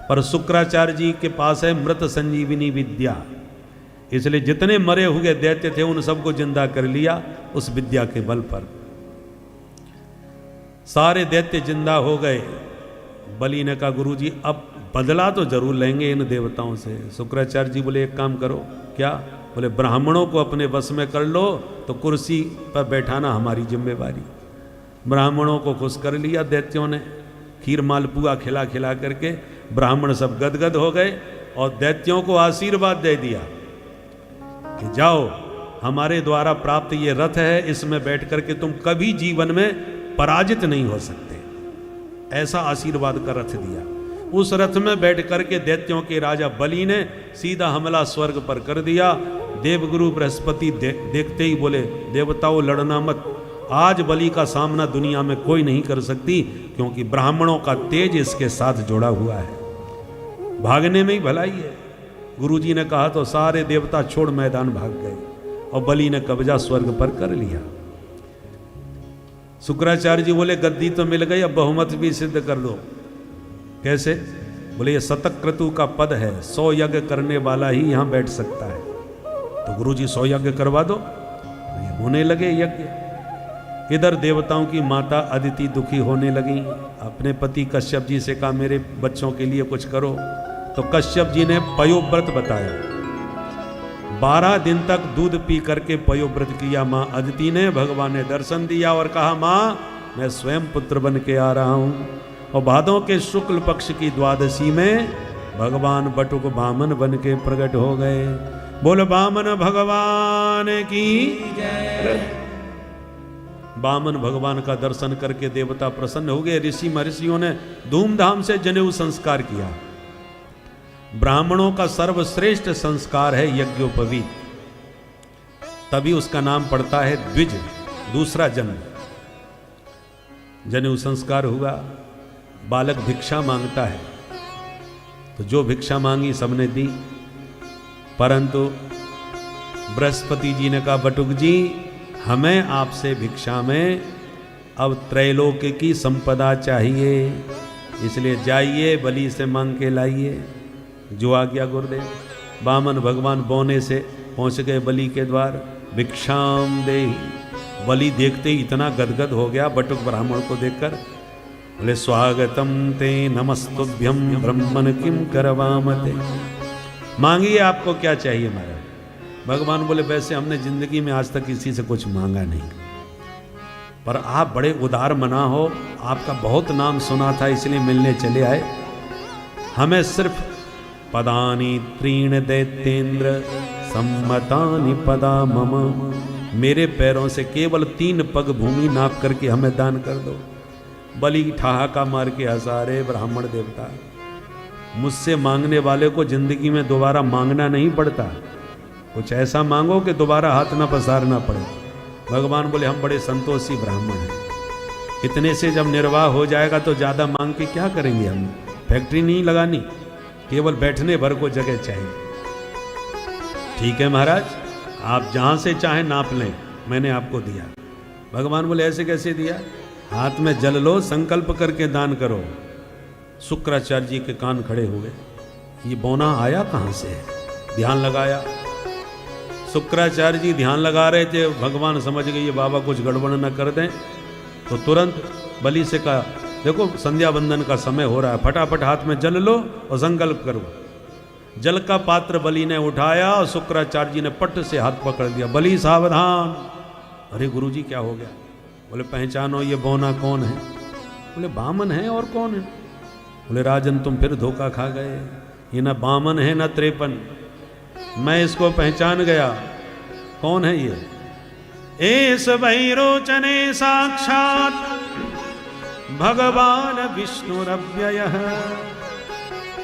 पर शुक्राचार्य जी के पास है मृत संजीवनी विद्या, इसलिए जितने मरे हुए दैत्य थे उन सबको जिंदा कर लिया उस विद्या के बल पर। सारे दैत्य जिंदा हो गए। बलि ने कहा गुरुजी अब बदला तो जरूर लेंगे इन देवताओं से। शुक्राचार्य जी बोले एक काम करो। क्या? बोले ब्राह्मणों को अपने वश में कर लो तो कुर्सी पर बैठाना हमारी जिम्मेवारी। ब्राह्मणों को खुश कर लिया दैत्यों ने, खीर मालपुआ खिला खिला करके ब्राह्मण सब गदगद हो गए और दैत्यों को आशीर्वाद दे दिया कि जाओ हमारे द्वारा प्राप्त ये रथ है, इसमें बैठ करके तुम कभी जीवन में पराजित नहीं हो सकते। ऐसा आशीर्वाद का रथ दिया। उस रथ में बैठ करके दैत्यों के राजा बलि ने सीधा हमला स्वर्ग पर कर दिया। देवगुरु बृहस्पति देखते ही बोले देवताओं लड़ना मत, आज बलि का सामना दुनिया में कोई नहीं कर सकती, क्योंकि ब्राह्मणों का तेज इसके साथ जुड़ा हुआ है, भागने में ही भलाई है। गुरुजी ने कहा तो सारे देवता छोड़ मैदान भाग गए और बलि ने कब्जा स्वर्ग पर कर लिया। शुक्राचार्य जी बोले गद्दी तो मिल गई, अब बहुमत भी सिद्ध कर दो। कैसे? बोले ये शतक्रतु का पद है, 100 यज्ञ करने वाला ही यहां बैठ सकता है। तो गुरुजी 100 यज्ञ करवा दो। तो ये होने लगे यज्ञ। इधर देवताओं की माता अदिति दुखी होने लगी, अपने पति कश्यप जी से कहा मेरे बच्चों के लिए कुछ करो। तो कश्यप जी ने पयोव्रत बताया। 12 दिन तक दूध पी करके पयोव्रत किया मां अदिति ने। भगवान ने दर्शन दिया और कहा मां मैं स्वयं पुत्र बन के आ रहा हूं। और भादों के शुक्ल पक्ष की द्वादशी में भगवान बटुक बामन बन के प्रकट हो गए। बोल बामन भगवान की जय। बामन भगवान का दर्शन करके देवता प्रसन्न हो गए। ऋषि महर्षियों ने धूमधाम से जनेऊ संस्कार किया। ब्राह्मणों का सर्वश्रेष्ठ संस्कार है यज्ञोपवीत, तभी उसका नाम पड़ता है द्विज, दूसरा जन्म। जनेऊ संस्कार हुआ। बालक भिक्षा मांगता है तो जो भिक्षा मांगी सबने दी, परंतु बृहस्पति जी ने कहा बटुक जी हमें आपसे भिक्षा में अब त्रैलोक्य की संपदा चाहिए, इसलिए जाइए बलि से मांग के लाइए। जो आ गया गुरुदेव। बामन भगवान बौने से पहुंच गए बलि के द्वार। भिक्षाम देहि। बलि देखते ही इतना गदगद हो गया बटुक ब्राह्मण को देखकर। बोले स्वागतम ते नमस्तुभ्यम ब्रह्मन किम करवामते। मांगिए आपको क्या चाहिए महाराज। भगवान बोले वैसे हमने जिंदगी में आज तक किसी से कुछ मांगा नहीं, पर आप बड़े उदार मना हो, आपका बहुत नाम सुना था इसलिए मिलने चले आए। हमें सिर्फ पदानी त्रीण दैत्येन्द्र सम्मतानि पदा मम, मेरे पैरों से केवल 3 पग भूमि नाप करके हमें दान कर दो। बलि ठहाका मार के हंसा रे ब्राह्मण देवता, मुझसे मांगने वाले को जिंदगी में दोबारा मांगना नहीं पड़ता, कुछ ऐसा मांगो कि दोबारा हाथ ना पसारना पड़े। भगवान बोले हम बड़े संतोषी ब्राह्मण हैं, इतने से जब निर्वाह हो जाएगा तो ज्यादा मांग के क्या करेंगे। हम फैक्ट्री नहीं लगानी, केवल बैठने भर को जगह चाहिए। ठीक है महाराज, आप जहां से चाहे नाप लें, मैंने आपको दिया। भगवान बोले ऐसे कैसे दिया? हाथ में जल लो, संकल्प करके दान करो। शुक्राचार्य जी के कान खड़े हुए, ये बौना आया कहां से? ध्यान लगाया। शुक्राचार्य जी ध्यान लगा रहे थे, भगवान समझ गए ये बाबा कुछ गड़बड़ न कर दें, तो तुरंत बलि से कहा देखो संध्या बंदन का समय हो रहा है, फटाफट हाथ में जल लो और संकल्प करो। जल का पात्र बलि ने उठाया और शुक्राचार्य जी ने पट से हाथ पकड़ दिया। बलि सावधान। अरे गुरुजी क्या हो गया? बोले पहचानो ये बौना कौन है? बोले बामन है, और कौन है? बोले राजन तुम फिर धोखा खा गए, ये ना बामन है ना 53, मैं इसको पहचान गया। कौन है ये? एस वैरोचने साक्षात भगवान विष्णुरव्ययः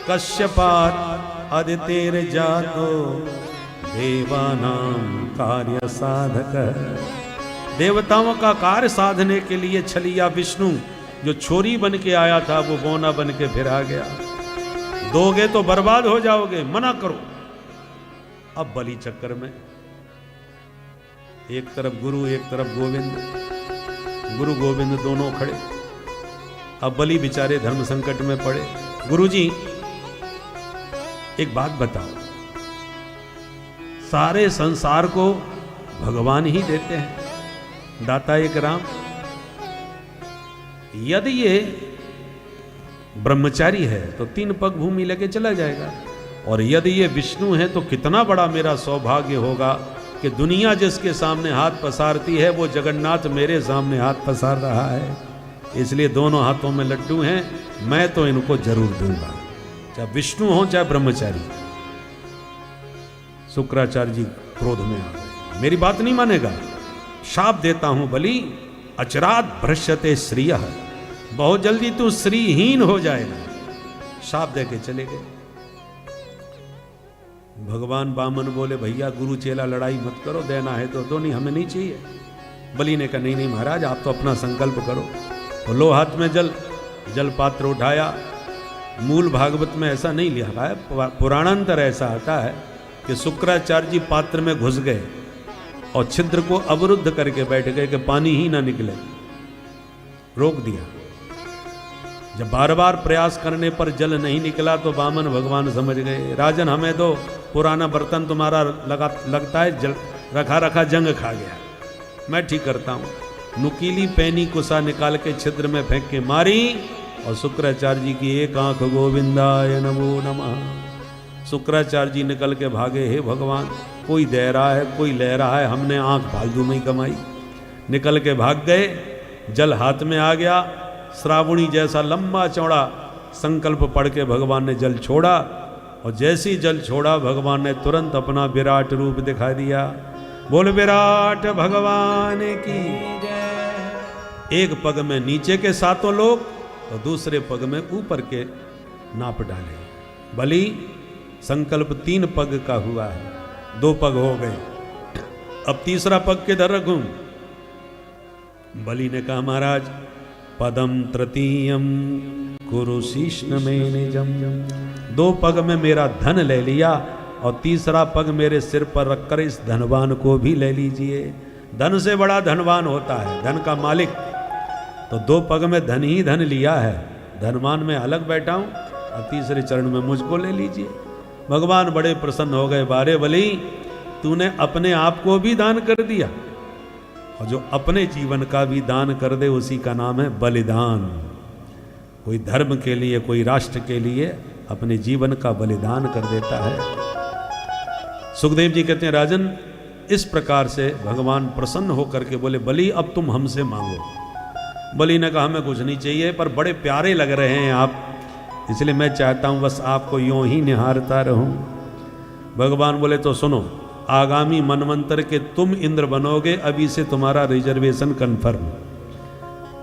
कश्यपात् अदितेर जातो देवानां कार्य साधक। देवताओं का कार्य साधने के लिए छलिया विष्णु जो छोरी बन के आया था वो बौना बन के फिर आ गया। दोगे तो बर्बाद हो जाओगे, मना करो। अब बलि चक्कर में एक तरफ गुरु एक तरफ गोविंद, गुरु गोविंद दोनों खड़े। अब बलि बेचारे धर्म संकट में पड़े। गुरुजी एक बात बताओ, सारे संसार को भगवान ही देते हैं, दाता एक राम। यदि ये ब्रह्मचारी है तो 3 पग भूमि लेके चला जाएगा, और यदि ये विष्णु है तो कितना बड़ा मेरा सौभाग्य होगा कि दुनिया जिसके सामने हाथ पसारती है वो जगन्नाथ मेरे सामने हाथ पसार रहा है। इसलिए दोनों हाथों में लड्डू हैं, मैं तो इनको जरूर दूंगा, चाहे विष्णु हो चाहे ब्रह्मचारी। शुक्राचार्य जी क्रोध में आ गए, मेरी बात नहीं मानेगा, शाप देता हूं बलि, अचरात भ्रश्यते श्रियः, बहुत जल्दी तू श्रीहीन हो जाएगा। शाप दे के चले गए। भगवान बामन बोले, भैया गुरु चेला लड़ाई मत करो, देना है तो दो, नहीं हमें नहीं चाहिए। बलि ने कहा, नहीं नहीं महाराज, आप तो अपना संकल्प करो। तो लो हाथ में जल पात्र उठाया। मूल भागवत में ऐसा नहीं लिखा है, पुराणांतर ऐसा आता है कि शुक्राचार्य जी पात्र में घुस गए और छिद्र को अवरुद्ध करके बैठ गए कि पानी ही ना निकले, रोक दिया। जब बार बार प्रयास करने पर जल नहीं निकला तो वामन भगवान समझ गए, राजन हमें दो, पुराना बर्तन तुम्हारा लगता है जल रखा रखा जंग खा गया, मैं ठीक करता हूँ। नुकीली पैनी कुसा निकाल के छिद्र में फेंक के मारी, और शुक्राचार्य जी की एक आंख गोविंदाय नमो नमः। शुक्राचार्य जी निकल के भागे, हे भगवान, कोई दे रहा है कोई ले रहा है, हमने आंख फालतू में ही कमाई। निकल के भाग गए, जल हाथ में आ गया, श्रावणी जैसा लंबा चौड़ा संकल्प पढ़ के भगवान ने जल छोड़ा, और जैसे ही जल छोड़ा भगवान ने तुरंत अपना विराट रूप दिखा दिया। बोल विराट भगवान की जय। एक पग में नीचे के 7 लोग और दूसरे पग में ऊपर के नाप डाले। बलि संकल्प 3 पग का हुआ है, 2 पग हो गए, अब तीसरा पग किधर रखूं? बलि ने कहा, महाराज पदम तृतीयम कुरु शीष्ण में निजम। 2 पग में मेरा धन ले लिया और तीसरा पग मेरे सिर पर रखकर इस धनवान को भी ले लीजिए। धन से बड़ा धनवान होता है धन का मालिक, तो 2 पग में धन ही धन लिया है, धनवान में अलग बैठा हूं, और तीसरे चरण में मुझको ले लीजिए। भगवान बड़े प्रसन्न हो गए, बारे बलि तूने अपने आप को भी दान कर दिया, और जो अपने जीवन का भी दान कर दे उसी का नाम है बलिदान। कोई धर्म के लिए, कोई राष्ट्र के लिए अपने जीवन का बलिदान कर देता है। सुखदेव जी कहते हैं, राजन इस प्रकार से भगवान प्रसन्न होकर के बोले, बलि अब तुम हमसे मांगो। बलि ने कहा, हमें कुछ नहीं चाहिए, पर बड़े प्यारे लग रहे हैं आप, इसलिए मैं चाहता हूं बस आपको यूं ही निहारता रहूं। भगवान बोले, तो सुनो, आगामी मनवंतर के तुम इंद्र बनोगे, अभी से तुम्हारा रिजर्वेशन कंफर्म,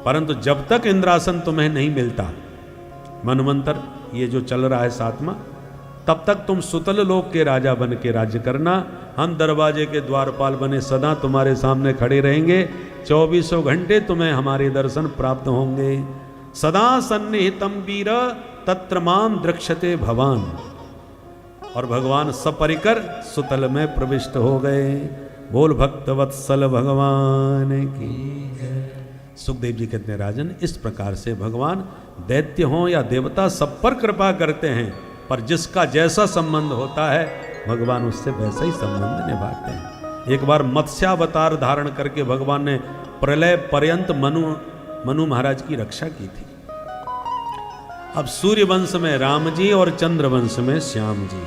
परंतु जब तक इंद्रासन तुम्हें नहीं मिलता, मनवंतर ये जो चल रहा है 7वां, तब तक तुम सुतल लोक के राजा बन के राज्य करना। हम दरवाजे के द्वारपाल बने सदा तुम्हारे सामने खड़े रहेंगे, 24 घंटे तुम्हें हमारे दर्शन प्राप्त होंगे। सदा सन्निहितम वीर तत्र माम द्रक्ष्यते भवान। और भगवान सपरिकर सुतल में प्रविष्ट हो गए। बोल भक्त वत्सल भगवान की। सुखदेव जी कहते हैं, राजन इस प्रकार से भगवान दैत्य हों या देवता सब पर कृपा करते हैं, पर जिसका जैसा संबंध होता है भगवान उससे वैसा ही संबंध निभाते हैं। एक बार मत्स्यावतार धारण करके भगवान ने प्रलय पर्यंत मनु महाराज की रक्षा की थी। अब सूर्य वंश में राम जी और चंद्र वंश में श्याम जी।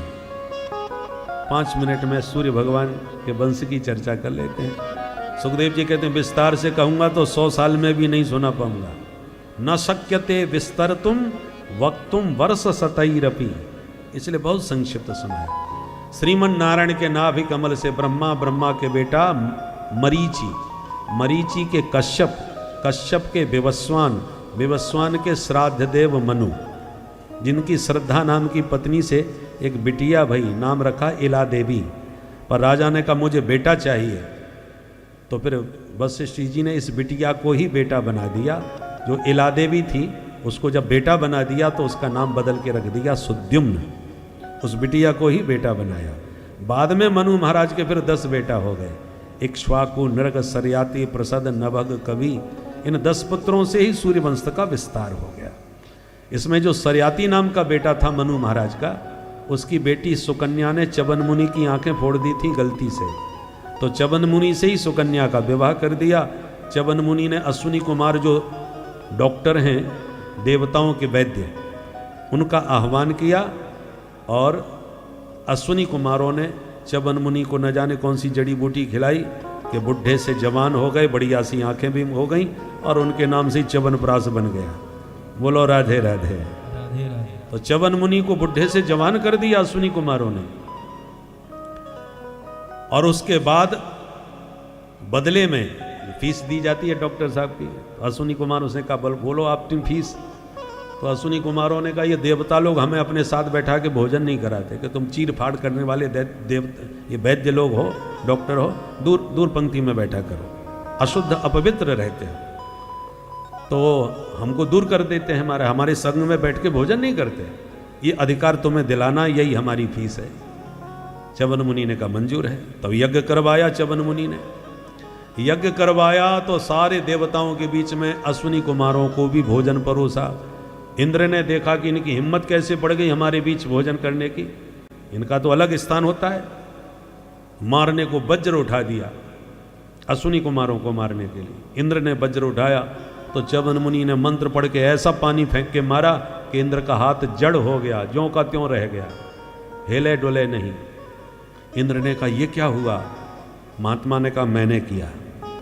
5 मिनट में सूर्य भगवान के वंश की चर्चा कर लेते हैं। सुखदेव जी कहते हैं, विस्तार से कहूंगा तो 100 साल में भी नहीं सुना पाऊंगा। न शक्यते विस्तरतुम वक्तुम वर्ष शतैरपि, इसलिए बहुत संक्षिप्त सुना है। श्रीमन नारायण के नाभि कमल से ब्रह्मा, ब्रह्मा के बेटा मरीचि, मरीचि के कश्यप, कश्यप के विवस्वान, विवस्वान के श्राद्ध देव मनु, जिनकी श्रद्धा नाम की पत्नी से एक बिटिया भई, नाम रखा इला देवी। पर राजा ने कहा मुझे बेटा चाहिए, तो फिर वशिष्ठ जी ने इस बिटिया को ही बेटा बना दिया। जो इला देवी थी उसको जब बेटा बना दिया तो उसका नाम बदल के रख दिया सुद्युम्न, उस बिटिया को ही बेटा बनाया। बाद में मनु महाराज के फिर 10 बेटा हो गए। इक्ष्वाकु, नृग, सरयाति, प्रसद, नभग, कवि, इन 10 पुत्रों से ही सूर्यवंश का विस्तार हो गया। इसमें जो सरयाति नाम का बेटा था मनु महाराज का, उसकी बेटी सुकन्या ने च्यवन मुनि की आंखें फोड़ दी थी गलती से, तो च्यवन मुनि से ही सुकन्या का विवाह कर दिया। च्यवन मुनि ने अश्विनी कुमार जो डॉक्टर हैं, देवताओं के वैद्य, उनका आह्वान किया और अश्विनी कुमारों ने च्यवन मुनि को न जाने कौन सी जड़ी बूटी खिलाई कि बुढ़े से जवान हो गए, बढ़िया सी आंखें भी हो गईं और उनके नाम से च्यवनप्राश बन गया। बोलो राधे राधे। राधे राधे। तो च्यवन मुनि को बुढ़े से जवान कर दिया अश्विनी कुमारों ने, और उसके बाद बदले में फीस दी जाती है डॉक्टर साहब की। अश्विनी कुमार उसने कहा बोलो आपकी फीस। तो अश्विनी कुमारों ने कहा ये देवता लोग हमें अपने साथ बैठा के भोजन नहीं कराते कि तुम चीर फाड़ करने वाले ये वैद्य लोग हो, डॉक्टर हो, दूर दूर पंक्ति में बैठा करो, अशुद्ध अपवित्र रहते हो, तो हमको दूर कर देते हैं, हमारे संग में बैठ के भोजन नहीं करते। ये अधिकार तुम्हें दिलाना, यही हमारी फीस है। च्यवन मुनि ने कहा मंजूर है। तब यज्ञ करवाया च्यवन मुनि ने। यज्ञ करवाया तो सारे देवताओं के बीच में अश्विनी कुमारों को भी भोजन परोसा। इंद्र ने देखा कि इनकी हिम्मत कैसे बढ़ गई हमारे बीच भोजन करने की, इनका तो अलग स्थान होता है। मारने को वज्र उठा दिया अश्विनी कुमारों को मारने के लिए। इंद्र ने वज्र उठाया तो च्यवन मुनि ने मंत्र पढ़ के ऐसा पानी फेंक के मारा कि इंद्र का हाथ जड़ हो गया, ज्यों का त्यों रह गया, हिले डोले नहीं। इंद्र ने कहा ये क्या हुआ? महात्मा ने कहा मैंने किया।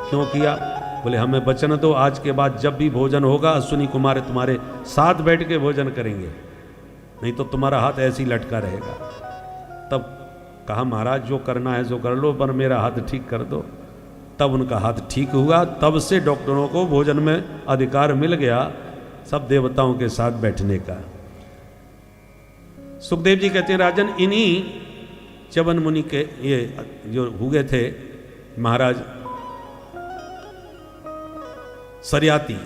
क्यों किया? बोले हमें वचन दो, आज के बाद जब भी भोजन होगा अश्विनी कुमार तुम्हारे साथ बैठ के भोजन करेंगे, नहीं तो तुम्हारा हाथ ऐसे ही लटका रहेगा। तब कहा महाराज जो करना है सो कर लो, पर मेरा हाथ ठीक कर दो। तब उनका हाथ ठीक हुआ। तब से डॉक्टरों को भोजन में अधिकार मिल गया, सब देवताओं के साथ बैठने का। सुखदेव जी कहते हैं राजन, इन्हीं च्यवन मुनि के ये जो हुए थे महाराज सरयाती,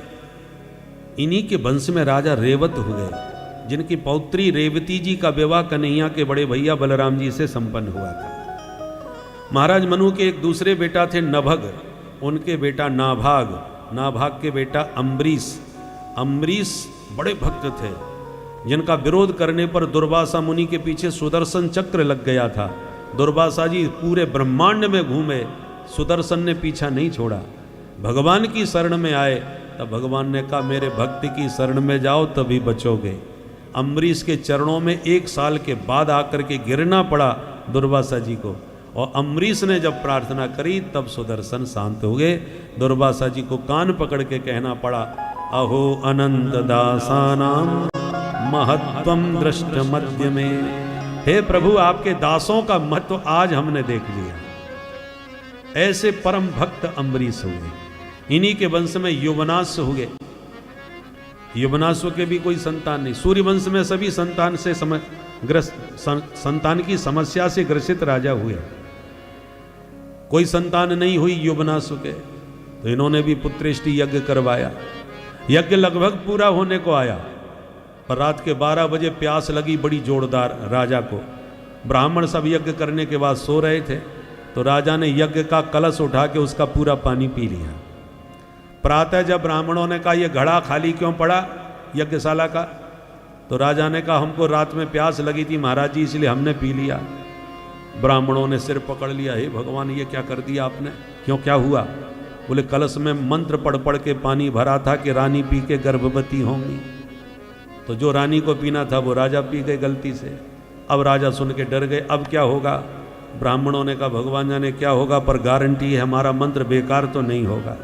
इन्हीं के वंश में राजा रेवत हुए, जिनकी पौत्री रेवती जी का विवाह कन्हैया के बड़े भैया बलराम जी से संपन्न हुआ था। महाराज मनु के एक दूसरे बेटा थे नभग, उनके बेटा नाभाग, नाभाग के बेटा अम्बरीश। अम्बरीश बड़े भक्त थे, जिनका विरोध करने पर दुर्वासा मुनि के पीछे सुदर्शन चक्र लग गया था। दुर्वासा जी पूरे ब्रह्मांड में घूमे, सुदर्शन ने पीछा नहीं छोड़ा। भगवान की शरण में आए तब भगवान ने कहा मेरे भक्ति की शरण में जाओ तभी बचोगे। अम्बरीश के चरणों में 1 साल के बाद आकर के गिरना पड़ा दुर्वासा जी को, और अम्बरीश ने जब प्रार्थना करी तब सुदर्शन शांत हो गए। दुर्वासा जी को कान पकड़ के कहना पड़ा, अहो अनंत दासानाम महत्वम दृष्ट मध्य में। हे प्रभु आपके दासों का महत्व आज हमने देख लिया। ऐसे परम भक्त अम्बरीश हुए। इन्हीं के वंश में युवनाश हुए। युवनाशों के भी कोई संतान नहीं। सूर्यवंश में सभी संतान से संतान की समस्या से ग्रसित राजा हुए, कोई संतान नहीं हुई युवनाशु के, तो इन्होंने भी पुत्रेष्टि यज्ञ करवाया। यज्ञ लगभग पूरा होने को आया, पर रात के 12 बजे प्यास लगी बड़ी जोरदार राजा को। ब्राह्मण सब यज्ञ करने के बाद सो रहे थे, तो राजा ने यज्ञ का कलश उठा के उसका पूरा पानी पी लिया। प्रातः जब ब्राह्मणों ने कहा यह घड़ा खाली क्यों पड़ा यज्ञशाला का, तो राजा ने कहा हमको रात में प्यास लगी थी महाराज जी, इसलिए हमने पी लिया। ब्राह्मणों ने सिर पकड़ लिया, हे भगवान ये क्या कर दिया आपने, क्यों क्या हुआ? बोले कलश में मंत्र पढ़ पढ़ के पानी भरा था कि रानी पी के गर्भवती होंगी, तो जो रानी को पीना था वो राजा पी गए गलती से। अब राजा सुन के डर गए, अब क्या होगा? ब्राह्मणों ने कहा भगवान जाने क्या होगा, पर गारंटी है हमारा मंत्र बेकार तो नहीं होगा।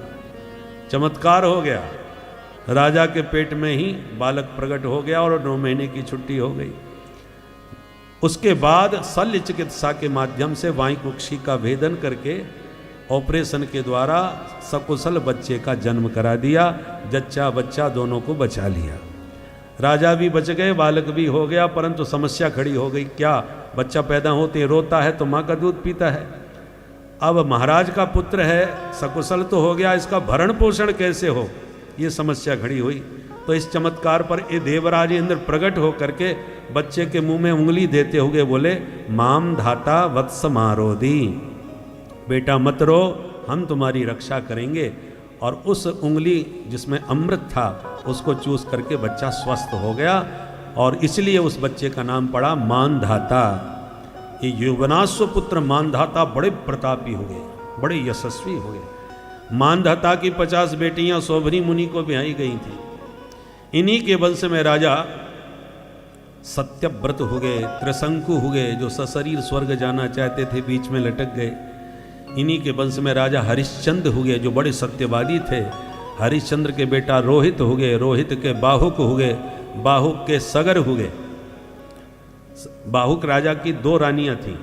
चमत्कार हो गया, राजा के पेट में ही बालक प्रकट हो गया और 9 महीने की छुट्टी हो गई। उसके बाद शल्य चिकित्सा के माध्यम से वायुकुक्षी का भेदन करके ऑपरेशन के द्वारा सकुशल बच्चे का जन्म करा दिया। जच्चा बच्चा दोनों को बचा लिया। राजा भी बच गए, बालक भी हो गया, परंतु समस्या खड़ी हो गई। क्या? बच्चा पैदा होते रोता है तो माँ का दूध पीता है। अब महाराज का पुत्र है, सकुशल तो हो गया, इसका भरण पोषण कैसे हो, ये समस्या खड़ी हुई। तो इस चमत्कार पर ये देवराज इंद्र प्रकट हो करके बच्चे के मुंह में उंगली देते हुए बोले, माम धाता वत्स मारोदी, बेटा मत रो, हम तुम्हारी रक्षा करेंगे। और उस उंगली जिसमें अमृत था उसको चूस करके बच्चा स्वस्थ हो गया। और इसलिए उस बच्चे का नाम पड़ा मानधाता। ये यौवनाश्व पुत्र मानधाता बड़े प्रतापी हो गए, बड़े यशस्वी हो गए। मानधाता की 50 बेटियां सौभरी मुनि को ब्याही गई थी। इन्हीं के वंश में राजा सत्यव्रत हो गए, त्रिशंकु हो गए, जो सशरीर स्वर्ग जाना चाहते थे, बीच में लटक गए। इन्हीं के वंश में राजा हरिश्चंद्र हो गए, जो बड़े सत्यवादी थे। हरिश्चंद्र के बेटा रोहित हो गए, रोहित के बाहुक हो गए, बाहुक के सगर हो गए। बाहुक राजा की 2 रानियां थीं,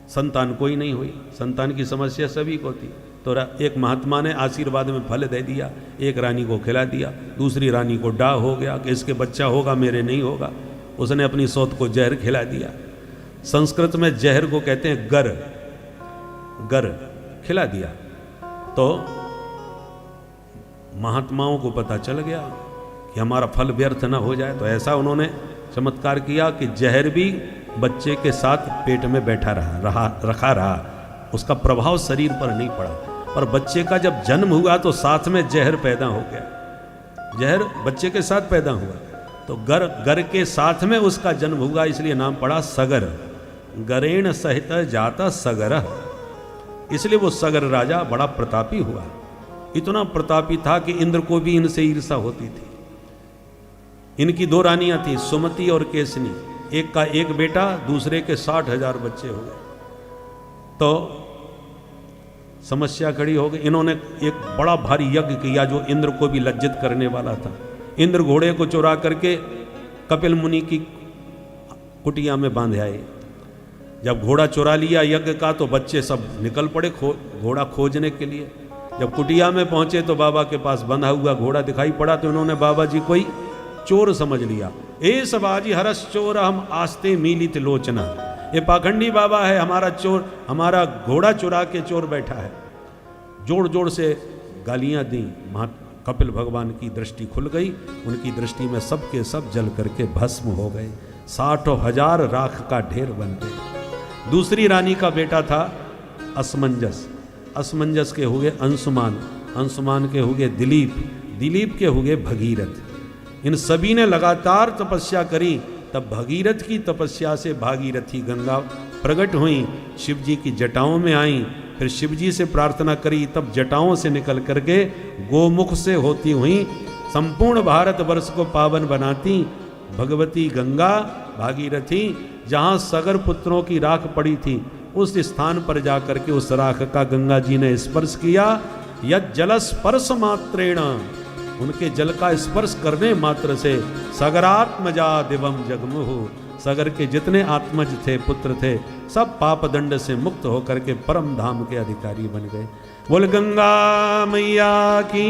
संतान कोई नहीं हुई। संतान की समस्या सभी को थी, तो एक महात्मा ने आशीर्वाद में फल दे दिया, एक रानी को खिला दिया, दूसरी रानी को डाह हो गया कि इसके बच्चा होगा, मेरे नहीं होगा। उसने अपनी सौत को जहर खिला दिया। संस्कृत में जहर को कहते हैं गर, गर खिला दिया। तो महात्माओं को पता चल गया कि हमारा फल व्यर्थ ना हो जाए, तो ऐसा उन्होंने चमत्कार किया कि जहर भी बच्चे के साथ पेट में बैठा रखा रहा, उसका प्रभाव शरीर पर नहीं पड़ा। पर बच्चे का जब जन्म हुआ तो साथ में जहर पैदा हो गया, जहर बच्चे के साथ पैदा हुआ, तो गर के साथ में उसका जन्म हुआ, इसलिए नाम पड़ा सगर। गरेण सहित जाता सगर, इसलिए वो सगर राजा बड़ा प्रतापी हुआ। इतना प्रतापी था कि इंद्र को भी इनसे ईर्षा होती थी। इनकी 2 रानियां थी, सुमति और केसनी। एक का एक बेटा, दूसरे के 60,000 बच्चे हो गए। तो समस्या खड़ी हो गई। इन्होंने एक बड़ा भारी यज्ञ किया जो इंद्र को भी लज्जित करने वाला था। इंद्र घोड़े को चुरा करके कपिल मुनि की कुटिया में बांधे आए। जब घोड़ा चुरा लिया यज्ञ का, तो बच्चे सब निकल पड़े घोड़ा खोजने के लिए। जब कुटिया में पहुंचे तो बाबा के पास बंधा हुआ घोड़ा दिखाई पड़ा, तो इन्होंने बाबा जी कोई चोर समझ लिया। ए सबाजी हरस चोर हम आस्ते मीलित लोचना, ये पाखंडी बाबा है, हमारा चोर, हमारा घोड़ा चुरा के चोर बैठा है। जोर जोर से गालियां दी। कपिल भगवान की दृष्टि खुल गई, उनकी दृष्टि में सब के सब जल करके भस्म हो गए। 60,000 राख का ढेर बन गए। दूसरी रानी का बेटा था असमंजस, असमंजस के हुए अंशुमान, अंशुमान के हुए दिलीप, दिलीप के हुए भगीरथ। इन सभी ने लगातार तपस्या करी। तब भगीरथ की तपस्या से भागीरथी गंगा प्रकट हुई, शिव जी की जटाओं में आई। फिर शिव जी से प्रार्थना करी, तब जटाओं से निकल करके गोमुख से होती हुई संपूर्ण भारत वर्ष को पावन बनाती भगवती गंगा भागीरथी, जहाँ सगर पुत्रों की राख पड़ी थी, उस स्थान पर जाकर के उस राख का गंगा जी ने स्पर्श किया। यद जल स्पर्श मात्रेण, उनके जल का स्पर्श करने मात्र से सगरात्मजा दिवम जगमुहु, सगर के जितने आत्मज थे, पुत्र थे, सब पाप दंड से मुक्त होकर के परम धाम के अधिकारी बन गए। बोल गंगा मैया की।